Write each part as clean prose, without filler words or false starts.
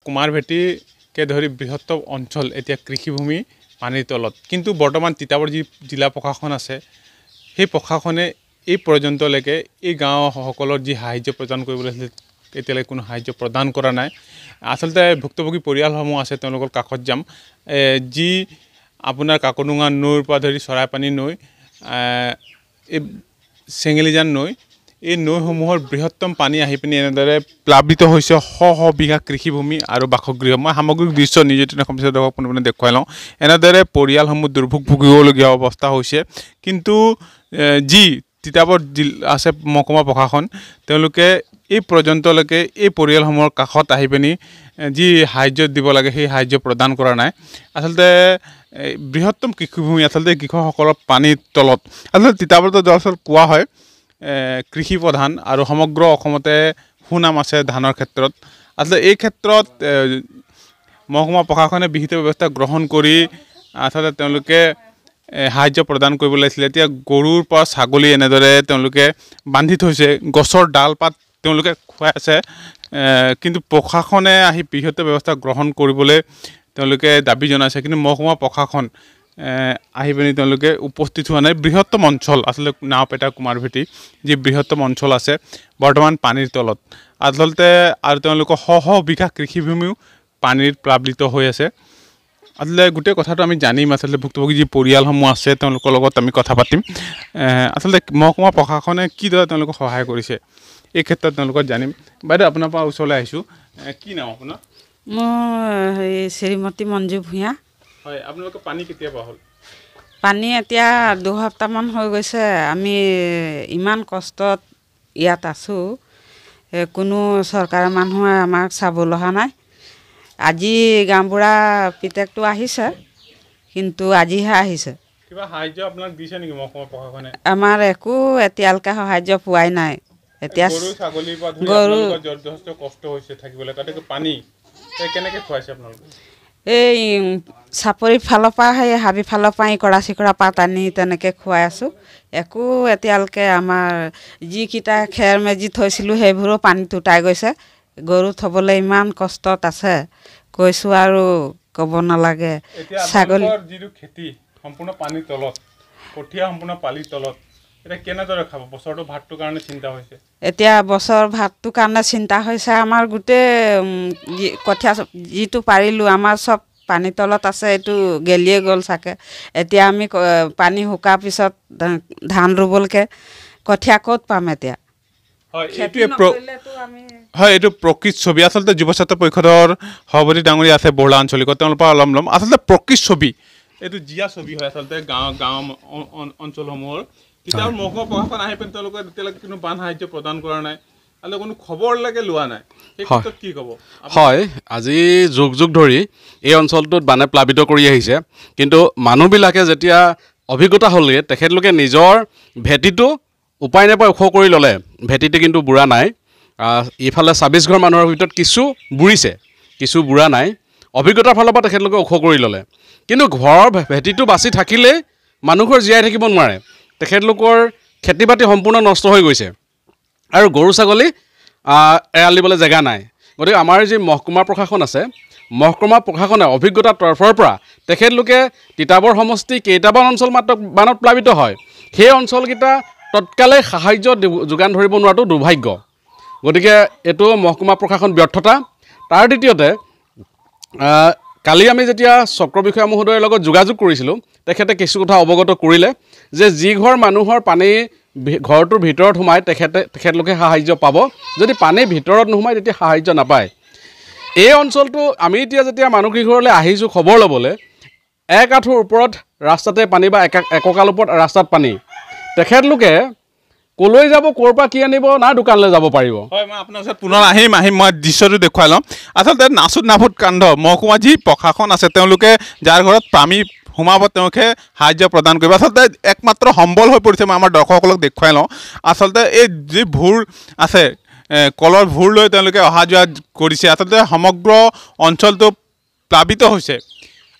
কুমাৰভেটিকে ধৰি বৃহত্তম অঞ্চল এতিয়া কৃষিভূমি পানীৰ তলত কিন্তু বৰ্তমান তিতাবৰ যি জিলা প্ৰশাসন আছে সেই প্ৰশাসনে এই পৰ্যন্তলৈকে এই গাঁওসকলৰ যি সাহায্য প্ৰদান কৰিবলৈ আছিল এতিয়ালৈকে কোনো সাহায্য প্ৰদান কৰা নাই আচলতে ভুক্তভোগী পৰিয়ালসমূহ আছে তেওঁলোকৰ কাষত যাম যি আপোনাৰ কাকডোঙা নৈৰ পৰা ধৰি চৰাইপানী নৈ এই চেঙেলীজান নৈ এই নৈসমূহৰ বৃহত্তম পানী আহি পিনি এনেদৰে প্লাবিত হৈছে শ বিঘা কৃষিভূমি আৰু বাসগৃহ মই সামগ্ৰিক দৃশ্য নিজে দৰ্শক পোনপোনে দেখুৱাই লওঁ এনেদৰে পৰিয়ালসমূহ দুৰ্ভোগ ভুগিবলগীয়া অৱস্থা হৈছে কিন্তু যি তিতাবৰ আছে মহকুমা প্ৰশাসন তেওঁলোকে এই পৰ্যন্তলৈকে এই পৰিয়ালসমূহৰ কাষত আহি পিনি যি সাহায্য দিব লাগে সেই সাহায্য প্ৰদান কৰা নাই আচলতে বৃহত্তম কৃষিভূমি আচলতে কৃষকসকলৰ পানীৰ তলত আচলতে তিতাবৰটো দৰাচল কোৱা হয় কৃষি প্ৰধান আৰু সমগ্ৰ অসমতে সুনাম আছে ধানৰ ক্ষেত্ৰত আচলতে এই ক্ষেত্ৰত মহকুমা প্ৰশাসনে বিহিত ব্যৱস্থা গ্ৰহণ কৰি আচলতে তেওঁলোকে সাহায্য প্ৰদান কৰিব লাগিছিল এতিয়া গৰুৰ পৰা ছাগলী এনেদৰে তেওঁলোকে বান্ধি থৈছে গছৰ ডাল পাত তেওঁলোকে খুৱাই আছে কিন্তু প্ৰশাসনে আহি বিহিত ব্যৱস্থা গ্ৰহণ কৰিবলৈ তেওঁলোকে দাবী জনাইছে কিন্তু মহকুমা প্ৰশাসন আহি পিনি তেওঁলোকে উপস্থিত হোৱা নাই বৃহত্তম অঞ্চল আচলতে নাওপেটা কুমাৰভেটি যি বৃহত্তম অঞ্চল আছে বৰ্তমান পানীৰ তলত আচলতে আৰু তেওঁলোকৰ শ বিঘা কৃষিভূমিও পানীৰ প্লাবিত হৈ আছে আচলতে গোটেই কথাটো আমি জানিম আচলতে ভুক্তভোগী যি পৰিয়ালসমূহ আছে তেওঁলোকৰ লগত আমি কথা পাতিম আচলতে মহকুমা প্ৰশাসনে কিদৰে তেওঁলোকক সহায় কৰিছে এই ক্ষেত্ৰত তেওঁলোকক জানিম বাইদেউ আপোনাৰ পৰা ওচৰলৈ আহিছোঁ কি নাম আপোনাৰ মই শ্ৰীমতী মঞ্জু ভূঞা হয় আপোনালোকৰ পানী কেতিয়া পোৱা হ'ল পানী এতিয়া দুসপ্তাহমান হৈ গৈছে আমি ইমান কষ্টত ইয়াত আছোঁ কোনো চৰকাৰৰ মানুহে আমাক চাবলৈ অহা নাই আজি গাঁওবুঢ়া পিতেকটো আহিছে কিন্তু আজিহে আহিছে কিবা সাহায্য আপোনাক দিছে নেকি মহকুমা প্ৰশাসনে আমাৰ একো এতিয়ালৈকে সাহায্য পোৱাই নাই এতিয়া গৰু ছাগলীৰ পৰা ধৰি আপোনালোকৰ যথেষ্ট কষ্ট হৈছে থাকিবলৈ তাতে পানী কেনেকৈ খুৱাইছে আপোনালোকে এই চাপৰিৰ ফালৰ পৰা সেই হাবি ফালৰ পৰা কৰা চিকৰা পাত আনি তেনেকৈ খুৱাই আছোঁ একো এতিয়ালৈকে আমাৰ যিকেইটা খেৰ মেজি থৈছিলোঁ সেইবোৰো পানীত উটাই গৈছে গৰু থ'বলৈ ইমান কষ্টত আছে কৈছোঁ আৰু ক'ব নালাগে ছাগলী যিটো খেতি সম্পূৰ্ণ পানীৰ তলত কঠীয়া সম্পূৰ্ণ পানীৰ তলত এতিয়া কেনেদৰে খাব বছৰটো ভাতটোৰ কাৰণে চিন্তা হৈছে এতিয়া বছৰ ভাতটোৰ কাৰণে চিন্তা হৈছে আমাৰ গোটেই কঠীয়া যিটো পাৰিলোঁ আমাৰ চব পানীৰ তলত আছে এইটো গেলিয়ে গ'ল চাগে এতিয়া আমি পানী শুকাৰ পিছত ধান ৰুবলৈকে কঠীয়া ক'ত পাম এতিয়া হয় এইটো প্ৰকৃত ছবি আচলতে যুৱ ছাত্ৰ পৰিষদৰ সভাপতি ডাঙৰীয়া আছে বৰলা আঞ্চলিকত তেওঁলোকৰ পৰা অলপ ল'ম আচলতে প্ৰকৃত ছবি এইটো জীয়া ছবি হয় আচলতে গাঁও অঞ্চলসমূহৰ তেতিয়া মহকুমা প্ৰশাসন আহি পিনি তেওঁলোকে এতিয়ালৈকে কোনো বান সাহায্য প্ৰদান কৰা নাই আৰু কোনো খবৰলৈকে লোৱা নাই সেই ক্ষেত্ৰত কি ক'ব হয় আজি যুগ ধৰি এই অঞ্চলটোত বানে প্লাবিত কৰি আহিছে কিন্তু মানুহবিলাকে যেতিয়া অভিজ্ঞতা হ'লগৈ তেখেতলোকে নিজৰ ভেটিটো উপায় নাপায় ওখ কৰি ল'লে ভেটিটো কিন্তু বুঢ়া নাই ইফালে ২৬ ঘৰ মানুহৰ ভিতৰত কিছু বুঢ়িছে কিছু বুঢ়া নাই অভিজ্ঞতাৰ ফালৰ পৰা তেখেতলোকে ওখ কৰি ল'লে কিন্তু ঘৰৰ ভেটিটো বাচি থাকিলেই মানুহৰ জীয়াই থাকিব নোৱাৰে তেখেতলোকৰ খেতি বাতি সম্পূৰ্ণ নষ্ট হৈ গৈছে আৰু গৰু ছাগলী এৰাল দিবলৈ জেগা নাই গতিকে আমাৰ যি মহকুমা প্ৰশাসন আছে মহকুমা প্ৰশাসনে অভিজ্ঞতাৰ তৰফৰ পৰা তেখেতলোকে তিতাবৰ সমষ্টি কেইটামান অঞ্চল মাত্ৰ বানত প্লাবিত হয় সেই অঞ্চলকেইটা তৎকালে সাহায্য যোগান ধৰিব নোৱাৰাটো দুৰ্ভাগ্য গতিকে এইটো মহকুমা প্ৰশাসন ব্যৰ্থতা তাৰ দ্বিতীয়তে কালি আমি যেতিয়া চক্ৰ বিষয়া মহোদয়ৰ লগত যোগাযোগ কৰিছিলোঁ তেখেতে কিছু কথা অৱগত কৰিলে যে যি ঘৰ মানুহৰ পানী ঘৰটোৰ ভিতৰত সোমাই তেখেতলোকে সাহায্য পাব যদি পানী ভিতৰত নোসোমায় তেতিয়া সাহায্য নাপায় এই অঞ্চলটো আমি এতিয়া যেতিয়া মানুহকেইঘৰলৈ আহিছোঁ খবৰ ল'বলৈ এক আঁঠুৰ ওপৰত ৰাস্তাতে পানী বা এককাল ওপৰত ৰাস্তাত পানী তেখেতলোকে কলৈ যাব ক'ৰ পৰা কি আনিব না দোকানলৈ যাব পাৰিব হয় মই আপোনাৰ ওচৰত পুনৰ আহিম মই দৃশ্যটো দেখুৱাই ল'ম আচলতে নাচুত নাফুট কাণ্ড মহকুমা যি প্ৰশাসন আছে তেওঁলোকে যাৰ ঘৰত পানী সোমাব তেওঁলোকে সাহায্য প্ৰদান কৰিব আচলতে একমাত্ৰ সম্বল হৈ পৰিছে মই আমাৰ দৰ্শকসকলক দেখুৱাই লওঁ আচলতে এই যি ভূৰ আছে কলৰ ভূৰ লৈ তেওঁলোকে অহা যোৱা কৰিছে আচলতে সমগ্ৰ অঞ্চলটো প্লাবিত হৈছে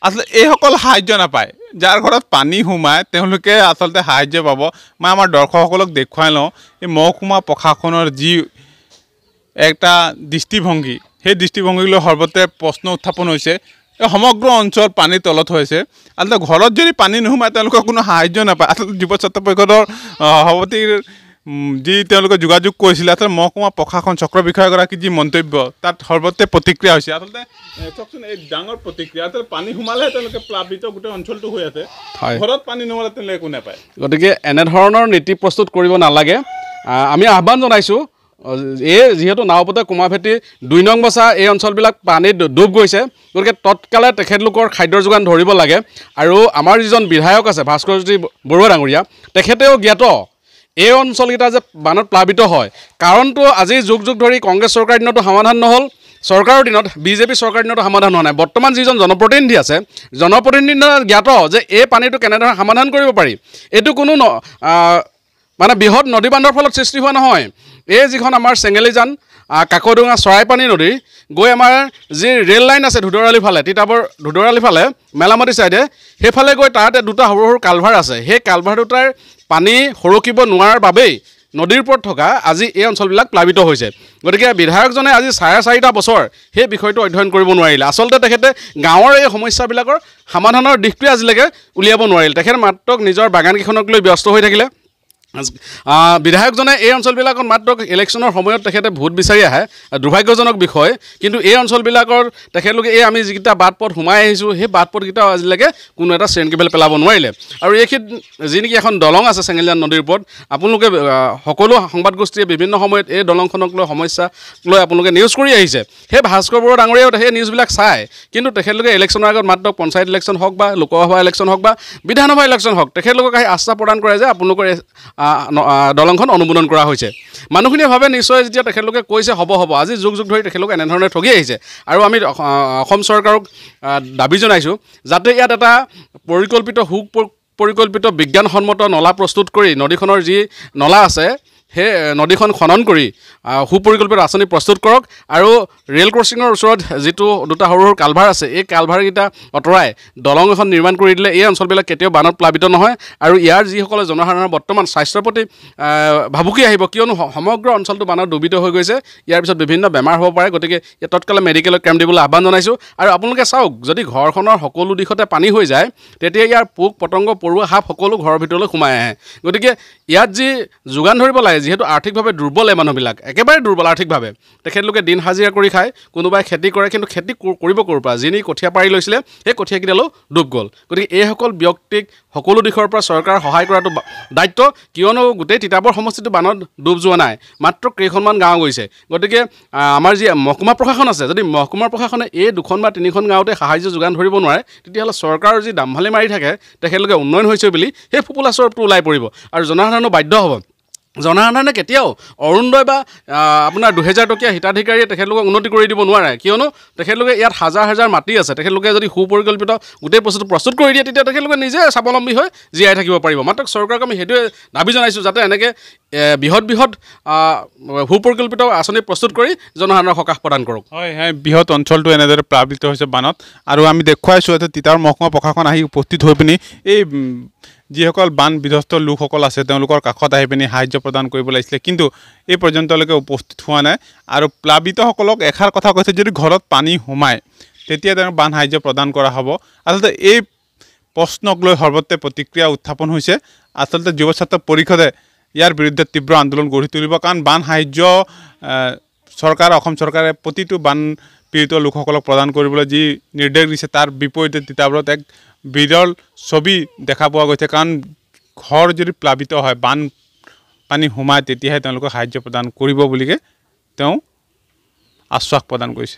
আচলতে এইসকল সাহায্য নাপায় যাৰ ঘৰত পানী সোমায় তেওঁলোকে আচলতে সাহায্য পাব মই আমাৰ দৰ্শকসকলক দেখুৱাই লওঁ এই মহকুমা প্ৰশাসনৰ যি একটা দৃষ্টিভংগী সেই দৃষ্টিভংগীক লৈ সৰ্বতে প্ৰশ্ন উত্থাপন হৈছে এই সমগ্ৰ অঞ্চল পানীৰ তলত হৈছে আচলতে ঘৰত যদি পানী নোসোমায় তেওঁলোকৰ কোনো সাহায্য নাপায় আচলতে যুৱ ছাত্ৰ পৰিষদৰ সভাপতিৰ যি তেওঁলোকে যোগাযোগ কৰিছিলে আচলতে মহকুমা প্ৰশাসন চক্ৰ বিষয়াগৰাকী যি মন্তব্য তাত সৰ্বতে প্ৰতিক্ৰিয়া হৈছে আচলতে চাওকচোন এই ডাঙৰ প্ৰতিক্ৰিয়া আচলতে পানী সোমালেহে তেওঁলোকে প্লাবিত গোটেই অঞ্চলটো হৈ আছে ঘৰত পানী নোসোমালে তেওঁলোকে একো নাপায় গতিকে এনেধৰণৰ নীতি প্ৰস্তুত কৰিব নালাগে আমি আহ্বান জনাইছোঁ এই যিহেতু নাওপতে কুমাৰভেটি 2 নং বছা এই অঞ্চলবিলাক পানীত ডুব গৈছে গতিকে তৎকালে তেখেতলোকৰ খাদ্যৰ যোগান ধৰিব লাগে আৰু আমাৰ যিজন বিধায়ক আছে ভাস্কৰজ্যোতি বৰুৱা ডাঙৰীয়া তেখেতেও জ্ঞাত এই অঞ্চলকেইটা যে বানত প্লাবিত হয় কাৰণটো আজি যুগ যুগ ধৰি কংগ্ৰেছ চৰকাৰ দিনতো সমাধান নহ'ল চৰকাৰৰ দিনত বিজেপি চৰকাৰ দিনতো সমাধান হোৱা নাই বৰ্তমান যিজন জনপ্ৰতিনিধি আছে জনপ্ৰতিনিধি জ্ঞাত যে এই পানীটো কেনেদৰে সমাধান কৰিব পাৰি এইটো কোনো মানে বৃহৎ নদী বান্ধৰ ফলত সৃষ্টি হোৱা নহয় এই যিখন আমাৰ চেঙেলীজান কাকডোঙা চৰাইপানী নদী গৈ আমাৰ যি ৰেল লাইন আছে ধুদৰালি ফালে তিতাবৰ ধুদৰালি ফালে মেলামাটি ছাইডে সেইফালে গৈ তাতে দুটা সৰু সৰু কালভাৰ আছে সেই কালভাৰ দুটাৰ পানী সৰকিব নোৱাৰাৰ বাবেই নদীৰ ওপৰত থকা আজি এই অঞ্চলবিলাক প্লাবিত হৈছে গতিকে বিধায়কজনে আজি 4.5 বছৰ সেই বিষয়টো অধ্যয়ন কৰিব নোৱাৰিলে আচলতে তেখেতে গাঁৱৰ এই সমস্যাবিলাকৰ সমাধানৰ দিশটোৱে আজিলৈকে উলিয়াব নোৱাৰিলে তেখেতে মাত্ৰ নিজৰ বাগানকেইখনক লৈ ব্যস্ত হৈ থাকিলে বিধায়কজনে এই অঞ্চলবিলাকত মাত্ৰ ইলেকশ্যনৰ সময়ত তেখেতে ভোট বিচাৰি আহে দুৰ্ভাগ্যজনক বিষয় কিন্তু এই অঞ্চলবিলাকৰ তেখেতলোকে এই আমি যিকেইটা বাট পথ সোমাই আহিছোঁ সেই বাট পথকেইটাও আজিলৈকে কোনো এটা চেনকেবেল পেলাব নোৱাৰিলে আৰু এইখিনিত যি নেকি এখন দলং আছে চেঙেলীজান নদীৰ ওপৰত আপোনালোকে সকলো সংবাদগোষ্ঠীয়ে বিভিন্ন সময়ত এই দলংখনক লৈ সমস্যা লৈ আপোনালোকে নিউজ কৰি আহিছে সেই ভাস্কৰ বৰুৱা ডাঙৰীয়াও সেই নিউজবিলাক চায় কিন্তু তেখেতলোকে ইলেকশ্যনৰ আগত মাত্ৰ পঞ্চায়ত ইলেকশ্যন হওক বা লোকসভা ইলেকশ্যন হওক বা বিধানসভা ইলেকশ্যন হওক তেখেতলোকক আহি আস্থা প্ৰদান কৰে যে আপোনালোকৰ দলংখন অনুমোদন কৰা হৈছে মানুহখিনিয়ে ভাবে নিশ্চয় যেতিয়া তেখেতলোকে কৈছে হ'ব আজি যুগ যুগ ধৰি তেখেতলোকে এনেধৰণে ঠগি আহিছে আৰু আমি অসম চৰকাৰক দাবী জনাইছোঁ যাতে ইয়াত এটা পৰিকল্পিত বিজ্ঞানসন্মত নলা প্ৰস্তুত কৰি নদীখনৰ যি নলা আছে সেই নদীখন খনন কৰি সুপৰিকল্পিত আঁচনি প্ৰস্তুত কৰক আৰু ৰেল ক্ৰছিঙৰ ওচৰত যিটো দুটা সৰু সৰু কালভাৰ আছে এই কালভাৰকেইটা আঁতৰাই দলং এখন নিৰ্মাণ কৰি দিলে এই অঞ্চলবিলাক কেতিয়াও বানত প্লাবিত নহয় আৰু ইয়াৰ যিসকলে জনসাধাৰণৰ বৰ্তমান স্বাস্থ্যৰ প্ৰতি ভাবুকি আহিব কিয়নো সমগ্ৰ অঞ্চলটো বানত ডুবিত হৈ গৈছে ইয়াৰ পিছত বিভিন্ন বেমাৰ হ'ব পাৰে গতিকে তৎকালে মেডিকেলত কেম্প দিবলৈ আহ্বান জনাইছোঁ আৰু আপোনালোকে চাওক যদি ঘৰখনৰ সকলো দিশতে পানী হৈ যায় তেতিয়া ইয়াৰ পোক পতংগ পৰুৱা সাপ সকলো ঘৰৰ ভিতৰলৈ সোমাই আহে গতিকে ইয়াত যি যোগান ধৰিব লাগে যিহেতু আৰ্থিকভাৱে দুৰ্বল এই মানুহবিলাক একেবাৰে দুৰ্বল আৰ্থিকভাৱে তেখেতলোকে দিন হাজিৰা কৰি খায় কোনোবাই খেতি কৰে কিন্তু খেতি কৰিব ক'ৰ পৰা যিনি কঠীয়া পাৰি লৈছিলে সেই কঠীয়াকেইডালো ডুব গ'ল গতিকে এইসকল ব্যক্তিক সকলো দিশৰ পৰা চৰকাৰ সহায় কৰাটো দায়িত্ব কিয়নো গোটেই তিতাবৰ সমষ্টিটো বানত ডুব যোৱা নাই মাত্ৰ কেইখনমান গাঁও গৈছে গতিকে আমাৰ যি মহকুমা প্ৰশাসন আছে যদি মহকুমা প্ৰশাসনে এই 2খন বা 3খন গাঁৱতে সাহায্য যোগান ধৰিব নোৱাৰে তেতিয়াহ'লে চৰকাৰৰ যি দামভালি মাৰি থাকে তেখেতলোকে উন্নয়ন হৈছে বুলি সেই ফুপুলা স্বৰূপটো ওলাই পৰিব আৰু জনসাধাৰণো বাধ্য হ'ব জনসাধাৰণে কেতিয়াও অৰুণোদয় বা আপোনাৰ 2000 টকীয়া হিতাধিকাৰীয়ে তেখেতলোকক উন্নতি কৰি দিব নোৱাৰে কিয়নো তেখেতলোকে ইয়াত হাজাৰ হাজাৰ মাটি আছে তেখেতলোকে যদি সুপৰিকল্পিত গোটেই বস্তুটো প্ৰস্তুত কৰি দিয়ে তেতিয়া তেখেতলোকে নিজে স্বাৱলম্বী হৈ জীয়াই থাকিব পাৰিব মাত্ৰ চৰকাৰক আমি সেইটোৱে দাবী জনাইছোঁ যাতে এনেকৈ বৃহৎ সুপৰিকল্পিত আঁচনি প্ৰস্তুত কৰি জনসাধাৰণক সকাহ প্ৰদান কৰক হয় বৃহৎ অঞ্চলটো এনেদৰে প্লাবিত হৈছে বানত আৰু আমি দেখুৱাইছোঁ যে তিতাবৰ মহকুমা প্ৰশাসন আহি উপস্থিত হৈ পিনি এই যিসকল বান বিধ্বস্ত লোকসকল আছে তেওঁলোকৰ কাষত আহি পিনি সাহায্য প্ৰদান কৰিব লাগিছিলে কিন্তু এই পৰ্যন্তলৈকে উপস্থিত হোৱা নাই আৰু প্লাবিতসকলক এষাৰ কথা কৈছে যদি ঘৰত পানী সোমায় তেতিয়া তেওঁলোক বান সাহায্য প্ৰদান কৰা হ'ব আচলতে এই প্ৰশ্নক লৈ সৰ্বত্ৰে প্ৰতিক্ৰিয়া উত্থাপন হৈছে আচলতে যুৱ ছাত্ৰ পৰিষদে ইয়াৰ বিৰুদ্ধে তীব্ৰ আন্দোলন গঢ়ি তুলিব কাৰণ বান সাহায্য অসম চৰকাৰে প্ৰতিটো বান পীড়িত লোকসকলক প্ৰদান কৰিবলৈ যি নিৰ্দেশ দিছে তাৰ বিপৰীতে তিতাবৰত এক বিৰল ছবি দেখা পোৱা গৈছে কাৰণ ঘৰ যদি প্লাবিত হয় বান পানী সোমায় তেতিয়াহে তেওঁলোকে সাহায্য প্ৰদান কৰিব বুলিকে তেওঁ আশ্বাস প্ৰদান কৰিছে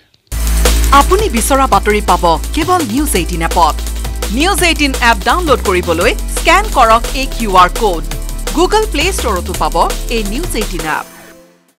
আপুনি বিচৰা বাতৰি পাব কেৱল নিউজ 18 এপত নিউজ 18 এপ ডাউনলোড কৰিবলৈ স্ক্যান কৰক এই QR কোড গুগল প্লে ষ্টৰতো পাব এই নিউজ 18 এপ